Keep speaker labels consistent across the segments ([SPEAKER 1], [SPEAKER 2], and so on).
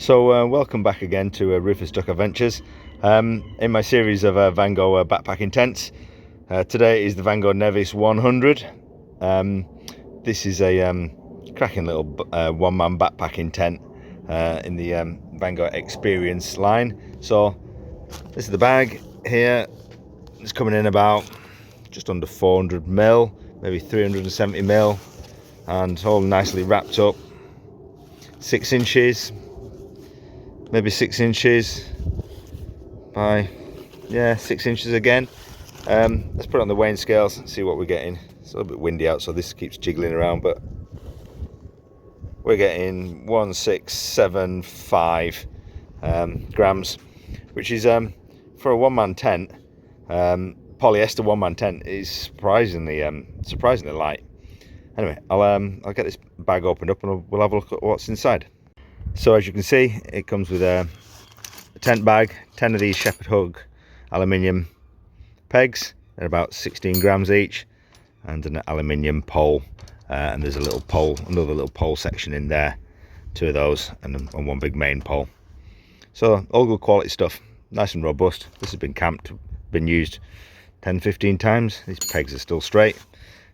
[SPEAKER 1] Welcome back again to Rufus Duck Adventures. In my series of Vango backpacking tents, today is the Vango Nevis 100. This is a cracking little one-man backpacking tent in the Vango Experience line. So this is the bag here. It's coming in about just under 400 mil, maybe 370 mil, and all nicely wrapped up. 6 inches, maybe 6 inches by 6 inches again. Let's put it on the weighing scales and see what we're getting. It's a little bit windy out, so this keeps jiggling around, but we're getting 1675 grams, which is for a one-man tent, polyester one-man tent, is surprisingly light. Anyway, I'll get this bag opened up and we'll have a look at what's inside. So as you can see, it comes with a tent bag, 10 of these shepherd hug aluminium pegs. They're about 16 grams each, and an aluminium pole. And there's a little pole, another little pole section in there, 2 of those, and one big main pole. So all good quality stuff, nice and robust. This has been camped, been used 10-15 times. These pegs are still straight.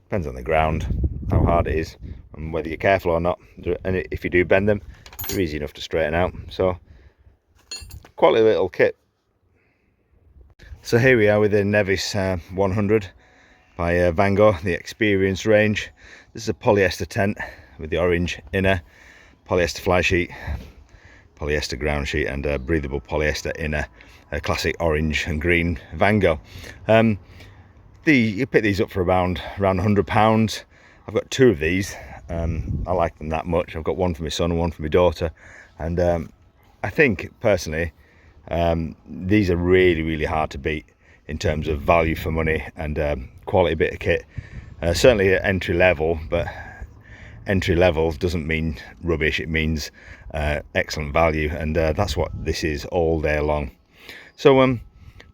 [SPEAKER 1] Depends on the ground, how hard it is, and whether you're careful or not. And if you do bend them, they're easy enough to straighten out. So quality little kit. So here we are with the Nevis 100 by Vango, the Experience range. This is a polyester tent with the orange inner, polyester fly sheet, polyester ground sheet, and a breathable polyester inner, a classic orange and green Vango. You pick these up for around £100. I've got 2 of these. I like them that much. I've got one for my son and one for my daughter, and I think personally these are really hard to beat in terms of value for money and quality bit of kit. Certainly at entry level, but entry level doesn't mean rubbish, it means excellent value, and that's what this is all day long. So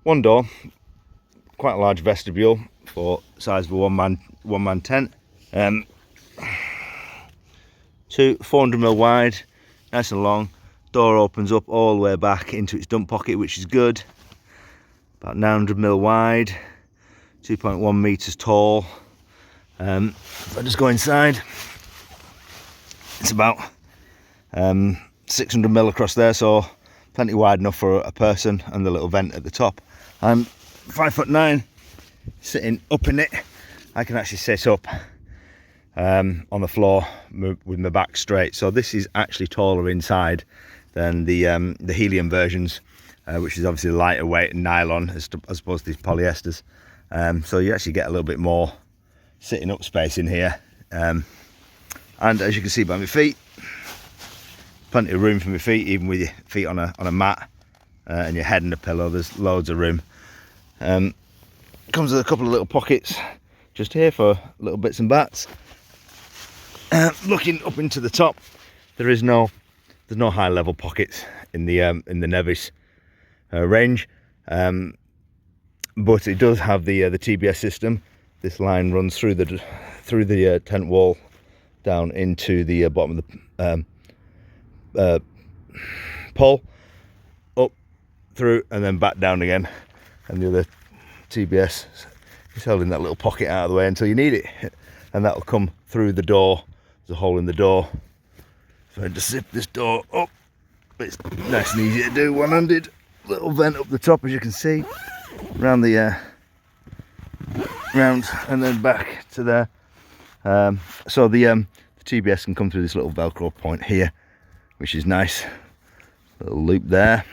[SPEAKER 1] one door, quite a large vestibule for size of a one-man tent. 400 mil wide, nice and long. Door opens up all the way back into its dump pocket, which is good. About 900 mil wide, 2.1 meters tall. If I just go inside, it's about 600 mil across there, so plenty wide enough for a person, and the little vent at the top. I'm 5'9", sitting up in it. I can actually sit up on the floor with my back straight. So this is actually taller inside than the helium versions, which is obviously lighter weight and nylon as opposed to these polyesters. So you actually get a little bit more sitting up space in here. And as you can see by my feet, plenty of room for my feet, even with your feet on a mat and your head in a pillow. There's loads of room. Comes with a couple of little pockets just here for little bits and bats. Looking up into the top, there's no high level pockets in the Nevis range, but it does have the TBS system. This line runs through the tent wall down into the bottom of the pole, up through and then back down again, and the other TBS is held in that little pocket out of the way until you need it, and that'll come through the door. There's a hole in the door, so I just zip this door up. It's nice and easy to do, one-handed. Little vent up the top, as you can see, round the round and then back to there. So the TBS can come through this little Velcro point here, which is nice. Little loop there.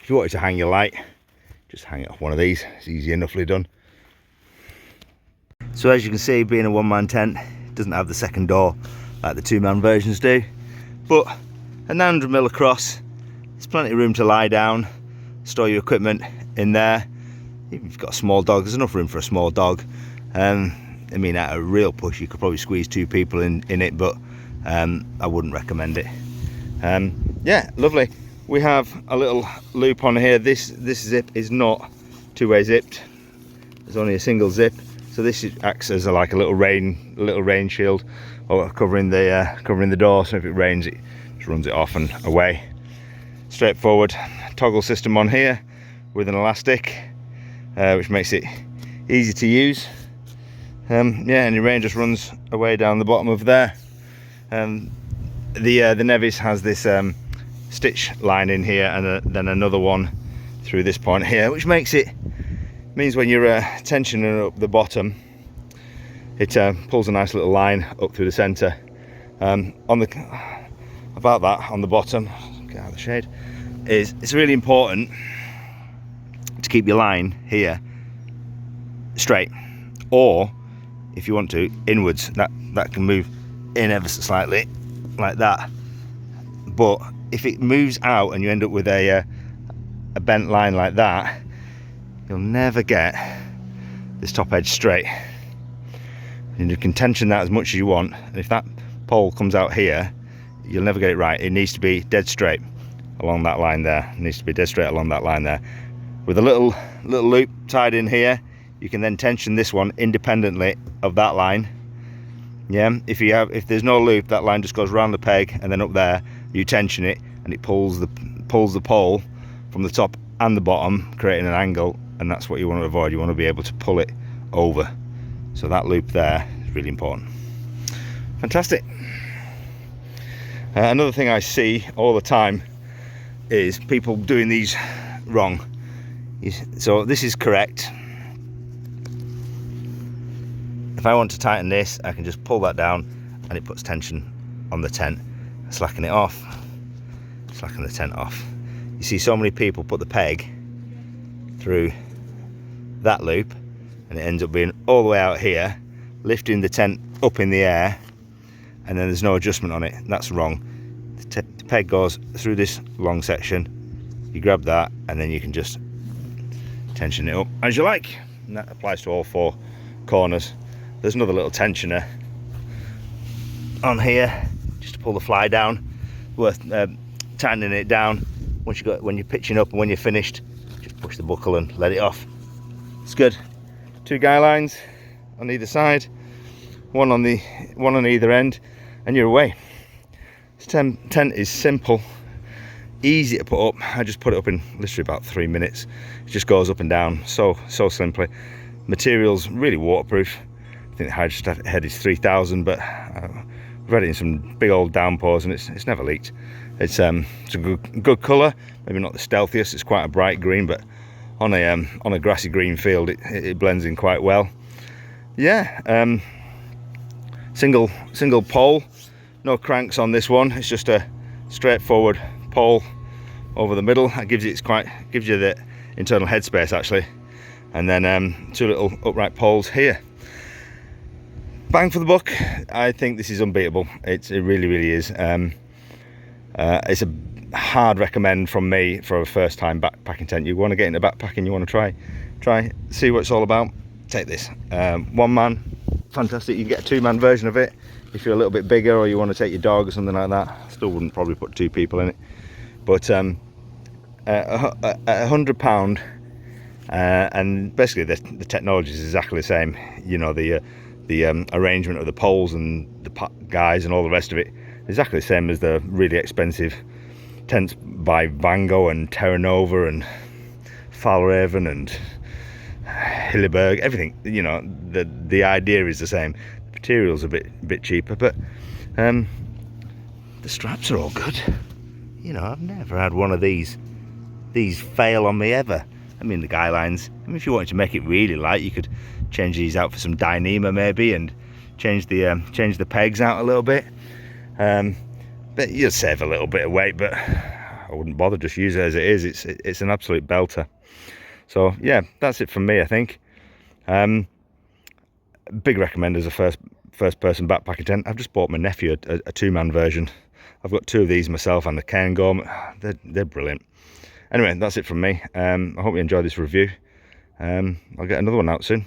[SPEAKER 1] If you wanted to hang your light, just hang it off one of these. It's easy enoughly done. So as you can see, being a one-man tent, it doesn't have the second door like the 2-man versions do, but a 900 mil across, there's plenty of room to lie down, store your equipment in there. Even if you've got a small dog, there's enough room for a small dog. I mean, at a real push, you could probably squeeze 2 people in it, but I wouldn't recommend it. Yeah, lovely. We have a little loop on here. This zip is not 2-way zipped. There's only a single zip. So this acts as like a little rain shield, or covering the door. So if it rains, it Just runs it off and away. Straightforward toggle system on here with an elastic, which makes it easy to use. Yeah, and your rain just runs away down the bottom of there. The nevis has this stitch line in here, and then another one through this point here, which means when you're tensioning up the bottom, it pulls a nice little line up through the center. On the bottom, get out of the shade, it's really important to keep your line here straight, or if you want to, inwards. That can move in ever so slightly like that, but if it moves out and you end up with a bent line like that, you'll never get this top edge straight. And you can tension that as much as you want, and if that pole comes out here, you'll never get it right. It needs to be dead straight along that line there. It needs to be dead straight along that line there. With a little loop tied in here, you can then tension this one independently of that line. Yeah, if there's no loop, that line just goes around the peg, and then up there you tension it, and it pulls the pole from the top and the bottom, creating an angle, and that's what you want to avoid. You want to be able to pull it over. So that loop there is really important. Fantastic. Another thing I see all the time is people doing these wrong. So this is correct. If I want to tighten this, I can just pull that down and it puts tension on the tent. Slacken it off, slacken the tent off. You see so many people put the peg through that loop, and it ends up being all the way out here, lifting the tent up in the air, and then there's no adjustment on it. That's wrong. The peg goes through this long section, you grab that, and then you can just tension it up as you like, and that applies to all four corners. There's another little tensioner on here just to pull the fly down. Worth tightening it down. When you're pitching up and when you're finished, just push the buckle and let it off. It's good. 2 guy lines on either side, one on either end, and you're away. This tent is simple, easy to put up. I just put it up in literally about 3 minutes. It just goes up and down so simply. Material's really waterproof. I think the hydrostatic head is 3000, but we've had it in some big old downpours and it's never leaked. It's a good colour, maybe not the stealthiest. It's quite a bright green, but on a grassy green field, it blends in quite well. Yeah, single pole, no cranks on this one. It's just a straightforward pole over the middle. That gives you the internal headspace actually, and then 2 little upright poles here. Bang for the buck. I think this is unbeatable. It really is. It's a hard recommend from me for a first time backpacking tent. You want to get into backpacking, you want to try see what it's all about, take this. 1 man, fantastic. You can get a 2-man version of it if you're a little bit bigger, or you want to take your dog or something like that. Still wouldn't probably put 2 people in it, but £100, and basically the technology is exactly the same. You know, the arrangement of the poles and the guys and all the rest of it, exactly the same as the really expensive tents by Vango and Terra Nova and Falraven and Hilleberg. Everything, you know, the idea is the same. The material's a bit cheaper, but the straps are all good. You know, I've never had one of these fail on me ever. I mean, the guy lines, I mean, if you wanted to make it really light, you could change these out for some Dyneema maybe, and change the pegs out a little bit. But you'll save a little bit of weight, but I wouldn't bother, just use it as it is. It's an absolute belter. So yeah, that's it from me, I think. Big recommend as a first person backpacking tent. I've just bought my nephew a 2-man version. I've got 2 of these myself, and the Cairngorm. They're brilliant. Anyway, that's it from me. I hope you enjoyed this review. I'll get another one out soon.